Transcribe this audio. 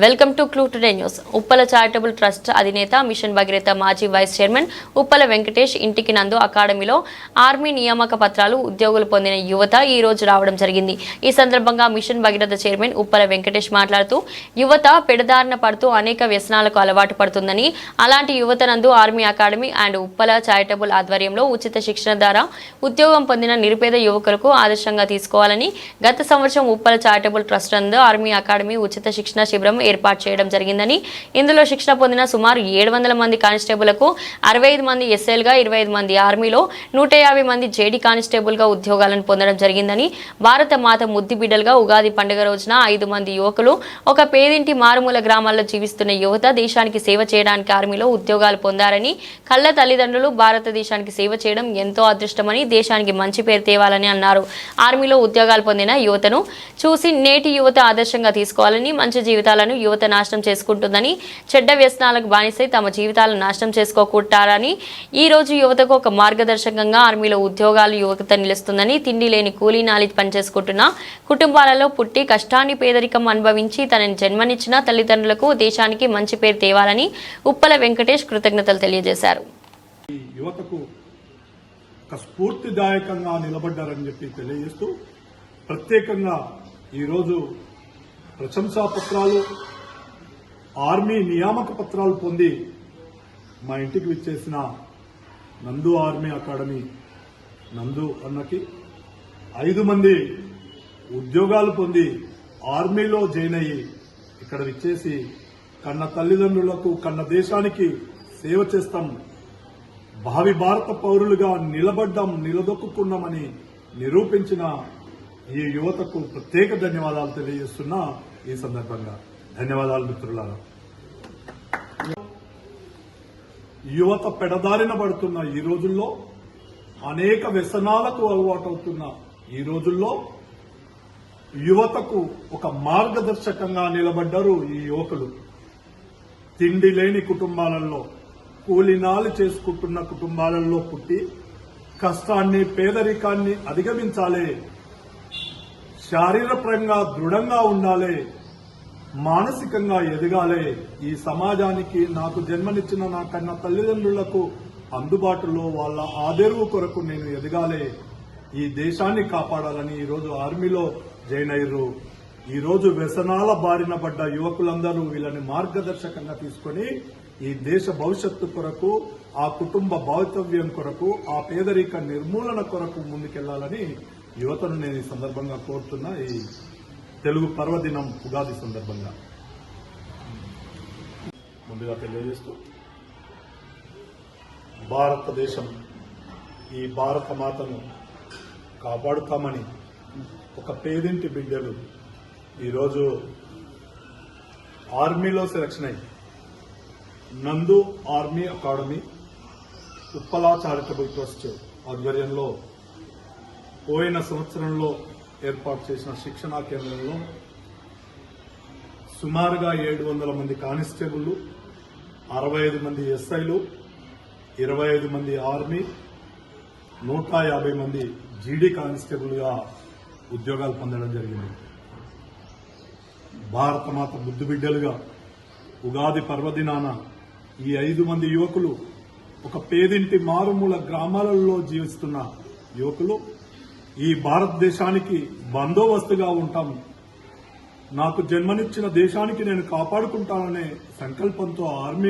Welcome to clue today news. Uppala charitable trust అధినేత machine Bhagiratha మాజీ vice chairman Uppala Venkatesh ఇంటికి నందు అకాడమీలో ఆర్మీ నియామక పత్రాలు ఉద్యోగులు పొందిన యువత ఈ రోజు రావడం జరిగింది. ఈ సందర్భంగా మిషన్ భగీరథ చైర్మన్ ఉప్పల వెంకటేష్ మాట్లాడుతూ యువత పెడదారిన పడుతూ అనేక వ్యసనాలకు అలవాటు పడుతుందని, అలాంటి యువత నందు army academy and Uppala charitable ఆధ్వర్యంలో ఉచిత శిక్షణ ద్వారా ఉద్యోగం పొందిన నిరుపేద యువకులకు ఆదర్శంగా తీసుకోవాలని గత సంవత్సరం ఉప్పల చారిటబుల్ ట్రస్ట్ నందు ఆర్మీ అకాడమీ ఉచిత శిక్షణ శిబిరం ఏర్పాటు చేయడం జరిగిందని, ఇందులో శిక్షణ పొందిన సుమారు 700 మంది కానిస్టేబుల్లకు 65 మంది ఎస్ఐలుగా, 25 మంది ఆర్మీలో, 150 మంది జేడీ కానిస్టేబుల్గా ఉద్యోగాలను పొందడం జరిగిందని, భారత మాత ముద్దు బిడ్డలుగా ఉగాది పండుగ రోజున 5 మంది యువకులు ఒక పేదింటి మారుమూల గ్రామాల్లో జీవిస్తున్న యువత దేశానికి సేవ చేయడానికి ఆర్మీలో ఉద్యోగాలు పొందారని, కళ్ళ తల్లిదండ్రులు భారతదేశానికి సేవ చేయడం ఎంతో అదృష్టమని, దేశానికి మంచి పేరు తేవాలని అన్నారు. ఆర్మీలో ఉద్యోగాలు పొందిన యువతను చూసి నేటి యువత ఆదర్శంగా తీసుకోవాలని, మంచి జీవితాలను యువత నాశనం చేసుకుంటుందని, చెడ్డ వ్యసనాలకు బానిసై తమ జీవితాలను నాశనం చేసుకోకుంటారని, ఈ రోజు యువతకు ఒక మార్గదర్శకంగా ఆర్మీలో ఉద్యోగాలు యువత నిలుస్తుందని, తిండి లేని కూలీ నాలి పనిచేసుకుంటున్న కుటుంబాలలో పుట్టి కష్టాన్ని పేదరికం అనుభవించి తనని జన్మనిచ్చిన తల్లిదండ్రులకు దేశానికి మంచి పేరు తేవాలని ఉప్పల వెంకటేష్ కృతజ్ఞతలు తెలియజేశారు. యువతకు ఒక స్ఫూర్తిదాయకంగా నిలబడ్డారని చెప్పి తెలియజేస్తూ, ప్రత్యేకంగా ఈరోజు ప్రశంసా పత్రాలు, ఆర్మీ నియామక పత్రాలు పొంది మా ఇంటికి విచ్చేసిన నందు ఆర్మీ అకాడమీ నందు అన్నకి 5 మంది ఉద్యోగాలు పొంది ఆర్మీలో జాయిన్ అయ్యి ఇక్కడ విచ్చేసి కన్న తల్లిదండ్రులకు, కన్న దేశానికి సేవ చేస్తాం, భావి భారత పౌరులుగా నిలబడ్డాం, నిలదొక్కుకున్నామని నిరూపించిన ఈ యువతకు ప్రత్యేక ధన్యవాదాలు తెలియజేస్తున్నా. ఈ సందర్భంగా ధన్యవాదాలు మిత్రులారా. యువత పెడదారిన పడుతున్న ఈ రోజుల్లో, అనేక వ్యసనాలకు అలవాటవుతున్న ఈ రోజుల్లో యువతకు ఒక మార్గదర్శకంగా నిలబడ్డారు ఈ యువకులు. తిండి లేని కుటుంబాలలో, కూలినాలు చేసుకుంటున్న కుటుంబాలలో పుట్టి కష్టాన్ని, పేదరికాన్ని అధిగమించాలి, శారీరపరంగా దృఢంగా ఉండాలి, మానసికంగా ఎదగాలి, ఈ సమాజానికి నాకు జన్మనిచ్చిన నా కన్న తల్లిదండ్రులకు అందుబాటులో వాళ్ళ ఆదరవు కొరకు నేను ఎదగాలి, ఈ దేశాన్ని కాపాడాలని ఈరోజు ఆర్మీలో జాయిన్ అయ్యారు. ఈరోజు వ్యసనాల బారిన పడ్డ యువకులందరూ వీళ్ళని మార్గదర్శకంగా తీసుకుని ఈ దేశ భవిష్యత్తు కొరకు, ఆ కుటుంబ భవితవ్యం కొరకు, ఆ పేదరిక నిర్మూలన కొరకు ముందుకెళ్లాలని యువతను నేను ఈ సందర్భంగా కోరుతున్నా. ఈ తెలుగు పర్వదినం ఉగాది సందర్భంగా ముందుగా తెలియజేస్తూ, భారతదేశం, ఈ భారత మాతను కాపాడుతామని ఒక పేదింటి బిడ్డలు ఈరోజు ఆర్మీలో సెలక్షన్ అయ్యి నందు army academy Uppala charitable trust ఆధ్వర్యంలో పోయిన సంవత్సరంలో ఏర్పాటు చేసిన శిక్షణా కేంద్రంలో సుమారుగా 700 మంది కానిస్టేబుళ్లు, 65 మంది ఎస్ఐలు, 25 మంది ఆర్మీ, 150 మంది జీడీ కానిస్టేబుల్గా ఉద్యోగాలు పొందడం జరిగింది. భారతమాత ముద్దు బిడ్డలుగా ఉగాది పర్వదినాన ఈ 5 మంది యువకులు ఒక పేదింటి మారుమూల గ్రామాలలో జీవిస్తున్న యువకులు ఈ భారతదేశానికి బందోబస్తుగా ఉంటాం, నాకు జన్మనిచ్చిన దేశానికి నేను కాపాడుకుంటాననే సంకల్పంతో ఆర్మీ